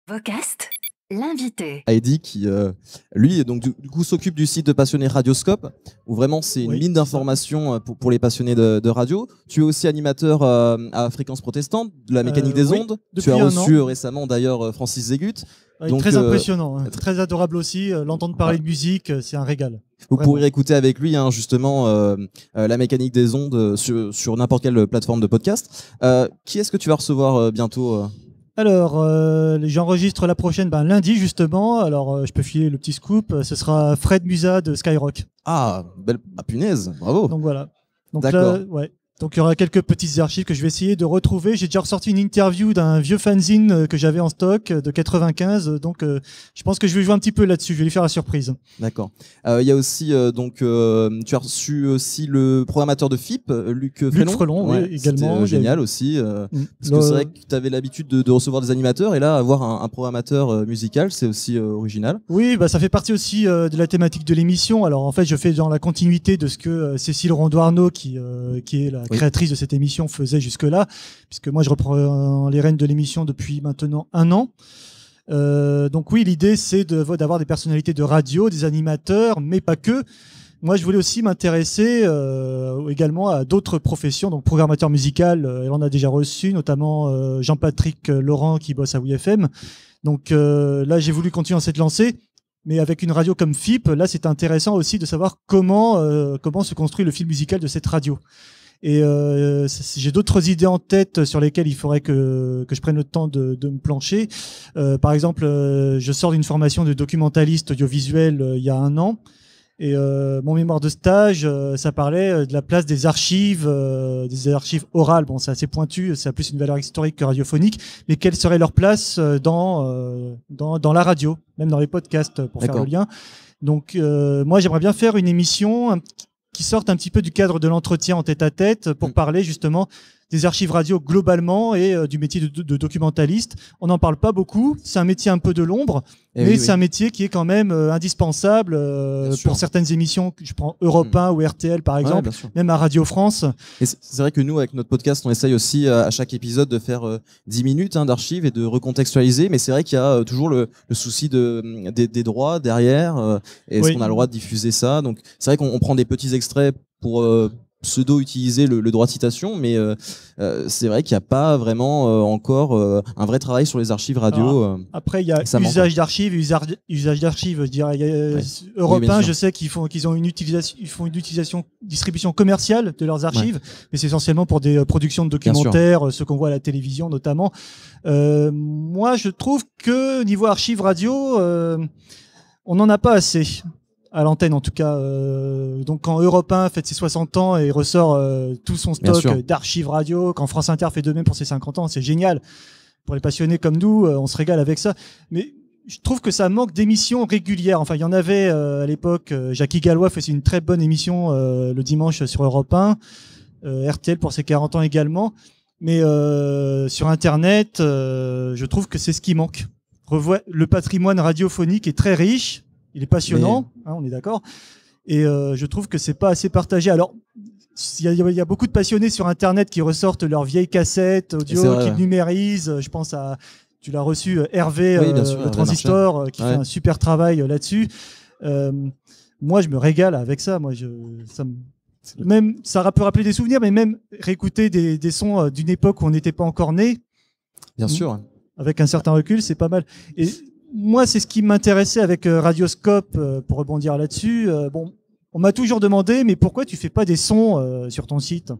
Vocast, l'invité. Heidi qui, lui, donc, du coup, s'occupe du site de Passionné Radioscope, où vraiment c'est une mine d'informations pour les passionnés de radio. Tu es aussi animateur à Fréquence Protestante, de la mécanique des ondes. Tu as reçu récemment d'ailleurs Francis Zégut. Donc, très impressionnant, hein. Très adorable aussi. L'entendre parler de musique, c'est un régal. Vous pourrez écouter avec lui justement la mécanique des ondes sur n'importe quelle plateforme de podcast. Qui est-ce que tu vas recevoir bientôt Alors, j'enregistre la prochaine lundi justement. Alors, je peux filer le petit scoop. Ce sera Fred Musa de Skyrock. Ah, belle punaise, bravo. Donc voilà. Donc là, ouais. Donc il y aura quelques petites archives que je vais essayer de retrouver. J'ai déjà ressorti une interview d'un vieux fanzine que j'avais en stock de 95. Donc je pense que je vais jouer un petit peu là-dessus. Je vais lui faire la surprise. D'accord. Il y a aussi tu as reçu aussi le programmateur de FIP, Luc Frelon. Ouais, oui, également. Génial aussi. Parce que c'est vrai que tu avais l'habitude de recevoir des animateurs et là avoir un programmateur musical, c'est aussi original. Oui, ça fait partie aussi de la thématique de l'émission. Alors en fait, je fais dans la continuité de ce que Cécile Rondeau-Arnaud, qui est la créatrice de cette émission, faisait jusque-là, puisque moi je reprends les rênes de l'émission depuis maintenant 1 an. Donc oui, l'idée c'est d'avoir des personnalités de radio, des animateurs, mais pas que. Moi je voulais aussi m'intéresser également à d'autres professions, donc programmateur musical, on a déjà reçu, notamment Jean-Patrick Laurent qui bosse à WFM. Donc là j'ai voulu continuer dans cette lancée. Mais avec une radio comme FIP, là c'est intéressant aussi de savoir comment se construit le fil musical de cette radio. Et j'ai d'autres idées en tête sur lesquelles il faudrait que je prenne le temps de me plancher. Par exemple, je sors d'une formation de documentaliste audiovisuel il y a 1 an. Et mon mémoire de stage, ça parlait de la place des archives orales. Bon, c'est assez pointu, ça a plus une valeur historique que radiophonique. Mais quelle serait leur place dans la radio, même dans les podcasts, pour faire le lien. Donc, moi, j'aimerais bien faire une émission qui sortent un petit peu du cadre de l'entretien en tête-à-tête pour parler justement des archives radio globalement et du métier de documentaliste. On n'en parle pas beaucoup, c'est un métier un peu de l'ombre, mais c'est un métier qui est quand même indispensable pour certaines émissions. Je prends Europe 1 ou RTL par exemple, même à Radio France. Et c'est vrai que nous, avec notre podcast, on essaye aussi à chaque épisode de faire 10 minutes d'archives et de recontextualiser, mais c'est vrai qu'il y a toujours le souci des droits derrière. Est-ce qu'on a le droit de diffuser ça? Donc c'est vrai qu'on prend des petits extraits pour pseudo-utiliser le droit de citation, mais c'est vrai qu'il n'y a pas vraiment encore un vrai travail sur les archives radio. Après, il y a usage d'archives, je dirais. Europe 1, je sais qu'ils font une distribution commerciale de leurs archives, mais c'est essentiellement pour des productions de documentaires, ce qu'on voit à la télévision notamment. Moi, je trouve que niveau archives radio, on n'en a pas assez. À l'antenne en tout cas. Donc quand Europe 1 fête ses 60 ans et ressort tout son stock d'archives radio, quand France Inter fait de même pour ses 50 ans, c'est génial. Pour les passionnés comme nous, on se régale avec ça. Mais je trouve que ça manque d'émissions régulières. Enfin, il y en avait à l'époque. Jackie Gallois faisait une très bonne émission le dimanche sur Europe 1. RTL pour ses 40 ans également. Mais sur Internet, je trouve que c'est ce qui manque. Le patrimoine radiophonique est très riche. Il est passionnant, on est d'accord. Et je trouve que c'est pas assez partagé. Alors, il y a beaucoup de passionnés sur Internet qui ressortent leurs vieilles cassettes audio, qui numérisent. Je pense à, tu l'as reçu, Hervé, le Transistor, qui fait un super travail là-dessus. Moi, je me régale avec ça. Moi, même ça peut rappeler des souvenirs, mais même réécouter des sons d'une époque où on n'était pas encore né. Bien sûr. Avec un certain recul, c'est pas mal. Et moi, c'est ce qui m'intéressait avec Radioscope, pour rebondir là-dessus. On m'a toujours demandé, mais pourquoi tu fais pas des sons sur ton site?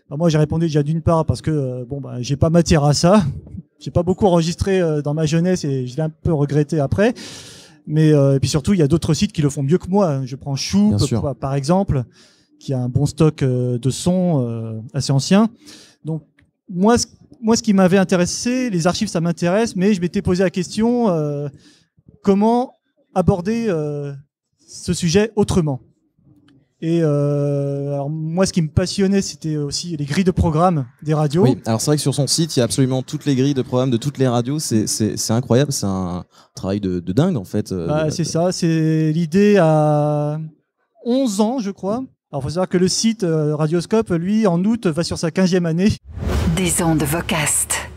Alors moi, j'ai répondu déjà d'une part parce que j'ai pas matière à ça. J'ai pas beaucoup enregistré dans ma jeunesse et je l'ai un peu regretté après. Mais et puis surtout, il y a d'autres sites qui le font mieux que moi. Je prends Choup, par exemple, qui a un bon stock de sons assez anciens. Donc moi, ce qui m'avait intéressé, les archives, ça m'intéresse, mais je m'étais posé la question comment aborder ce sujet autrement. Et alors moi, ce qui me passionnait, c'était aussi les grilles de programmes des radios. Oui, alors c'est vrai que sur son site, il y a absolument toutes les grilles de programmes de toutes les radios. C'est incroyable, c'est un travail de dingue en fait. C'est ça, c'est l'idée à 11 ans, je crois. Alors il faut savoir que le site Radioscope, lui, en août, va sur sa 15e année. Des ondes Vocast.